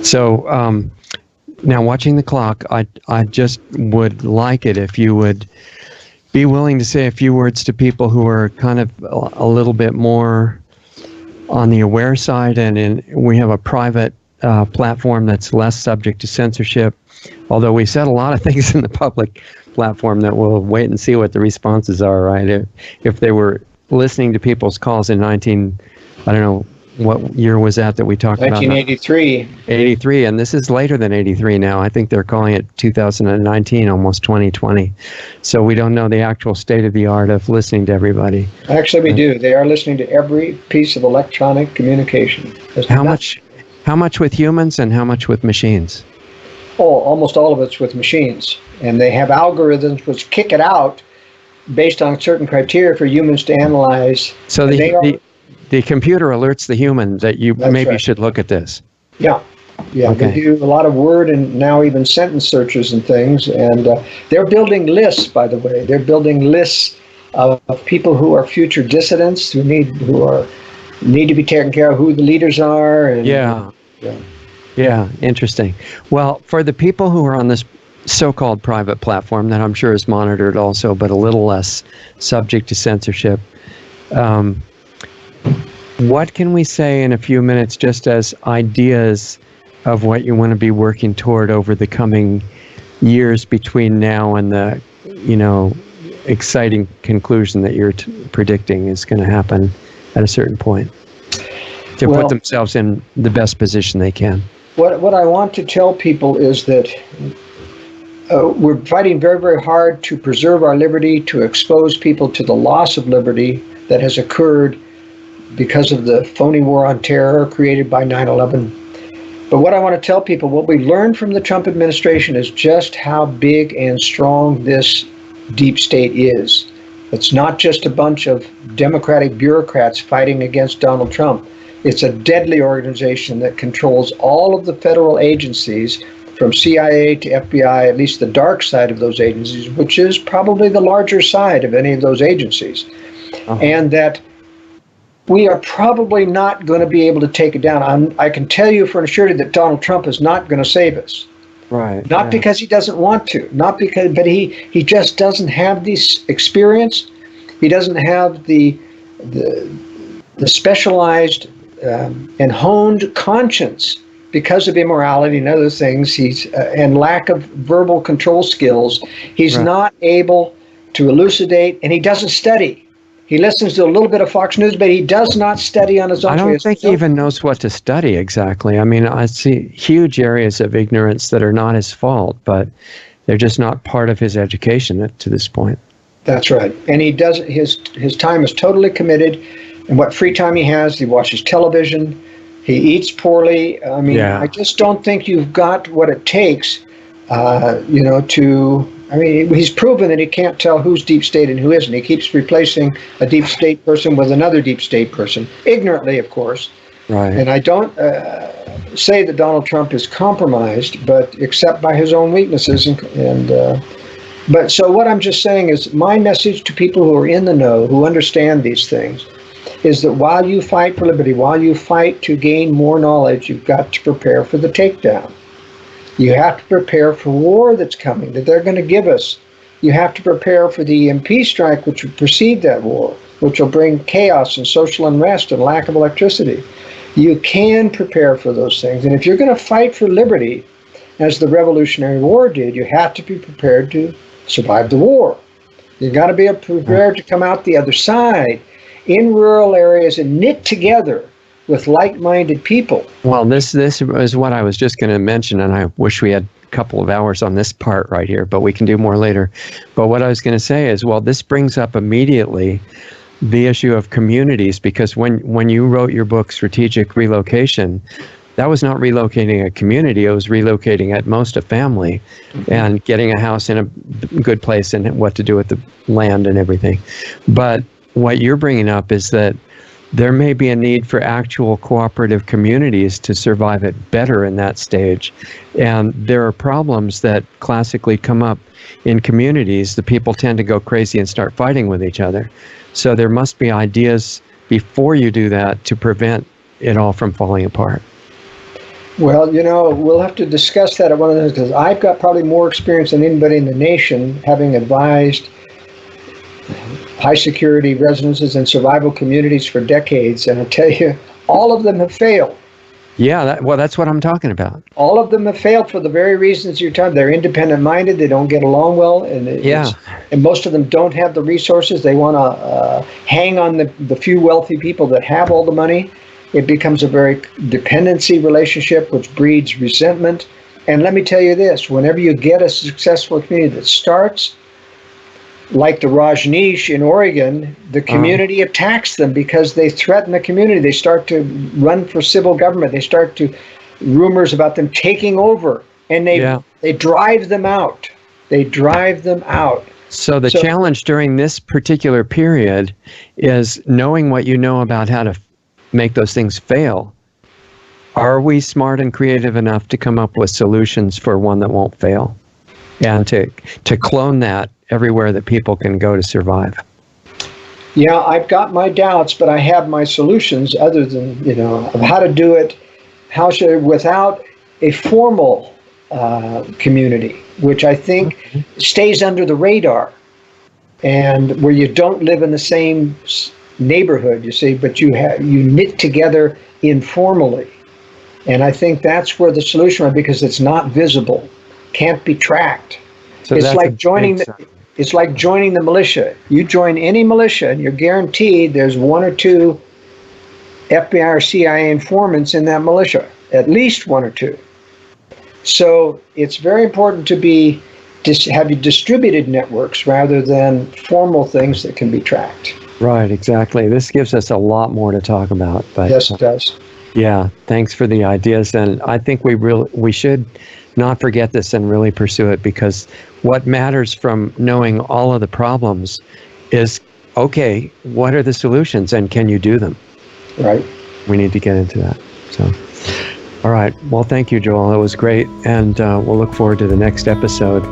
So now, watching the clock, I just would like it if you would be willing to say a few words to people who are kind of a little bit more on the aware side, and we have a private platform that's less subject to censorship, although we said a lot of things in the public platform that we'll wait and see what the responses are, right? If they were listening to people's calls in I don't know, what year was that we talked about? 1983. 83, and this is later than 83 now. I think they're calling it 2019, almost 2020. So we don't know the actual state of the art of listening to everybody. Actually, we do. They are listening to every piece of electronic communication. How much with humans and how much with machines? Oh, almost all of it's with machines. And they have algorithms which kick it out based on certain criteria for humans to analyze. So the computer alerts the human that you maybe should look at this. Yeah. Yeah, okay. They do a lot of word and now even sentence searches and things. And they're building lists, by the way. They're building lists of people who are future dissidents, who need to be taken care of, who the leaders are. And, yeah, interesting. Well, for the people who are on this so-called private platform that I'm sure is monitored also, but a little less subject to censorship, what can we say in a few minutes just as ideas of what you want to be working toward over the coming years between now and the, exciting conclusion that you're predicting is going to happen at a certain point to put themselves in the best position they can? What I want to tell people is that we're fighting very, very hard to preserve our liberty, to expose people to the loss of liberty that has occurred because of the phony war on terror created by 9/11. But what I want to tell people, what we learned from the Trump administration is just how big and strong this deep state is. It's not just a bunch of Democratic bureaucrats fighting against Donald Trump. It's a deadly organization that controls all of the federal agencies, from CIA to FBI, at least the dark side of those agencies, which is probably the larger side of any of those agencies. And that we are probably not going to be able to take it down. I can tell you for an surety that Donald Trump is not going to save us. Right. Not because he doesn't want to, but he just doesn't have this experience. He doesn't have the specialized and honed conscience because of immorality and other things. And lack of verbal control skills. He's not able to elucidate, and he doesn't study. He listens to a little bit of Fox News, but he does not study on his own. I don't think he even knows what to study exactly. I mean, I see huge areas of ignorance that are not his fault, but they're just not part of his education to this point. That's right. And he does, his time is totally committed. And what free time he has, he watches television, he eats poorly. I mean, I just don't think you've got what it takes, he's proven that he can't tell who's deep state and who isn't. He keeps replacing a deep state person with another deep state person, ignorantly, of course. Right. And I don't say that Donald Trump is compromised, but except by his own weaknesses. But so what I'm just saying is my message to people who are in the know, who understand these things, is that while you fight for liberty, while you fight to gain more knowledge, you've got to prepare for the takedown. You have to prepare for war that's coming, that they're going to give us. You have to prepare for the EMP strike, which will precede that war, which will bring chaos and social unrest and lack of electricity. You can prepare for those things. And if you're going to fight for liberty, as the Revolutionary War did, you have to be prepared to survive the war. You've got to be prepared to come out the other side in rural areas and knit together with like-minded people. Well, this is what I was just going to mention, and I wish we had a couple of hours on this part right here, but we can do more later. But what I was going to say is, well, this brings up immediately the issue of communities, because when you wrote your book, Strategic Relocation, that was not relocating a community, it was relocating at most a family and getting a house in a good place and what to do with the land and everything. But what you're bringing up is that there may be a need for actual cooperative communities to survive it better in that stage. And there are problems that classically come up in communities. The people tend to go crazy and start fighting with each other. So there must be ideas before you do that to prevent it all from falling apart. Well, we'll have to discuss that at one of those, because I've got probably more experience than anybody in the nation, having advised high security residences and survival communities for decades. And I tell you, all of them have failed. Yeah, that's what I'm talking about. All of them have failed for the very reasons you're talking. They're independent minded. They don't get along well. And most of them don't have the resources. They want to hang on the few wealthy people that have all the money. It becomes a very dependency relationship, which breeds resentment. And let me tell you this, whenever you get a successful community that starts, like the Rajneesh in Oregon, the community attacks them because they threaten the community. They start to run for civil government. They start to rumors about them taking over, and they drive them out. They drive them out. So the challenge during this particular period is knowing what you know about how to make those things fail. Are we smart and creative enough to come up with solutions for one that won't fail, and to clone that everywhere that people can go to survive? Yeah, I've got my doubts, but I have my solutions, other than, of how to do it, without a formal community, which I think stays under the radar, and where you don't live in the same neighborhood, you see, but you knit together informally. And I think that's where the solution is, because it's not visible, can't be tracked. So it's like joining the militia. You join any militia, and you're guaranteed there's one or two FBI or CIA informants in that militia, at least one or two. So it's very important to have distributed networks rather than formal things that can be tracked. Right, exactly. This gives us a lot more to talk about. But, yes, it does. Yeah, thanks for the ideas, and I think we should not forget this and really pursue it, because what matters from knowing all of the problems is, okay, what are the solutions and can you do them? Right. We need to get into that. So, all right. Well, thank you, Joel. It was great, and we'll look forward to the next episode.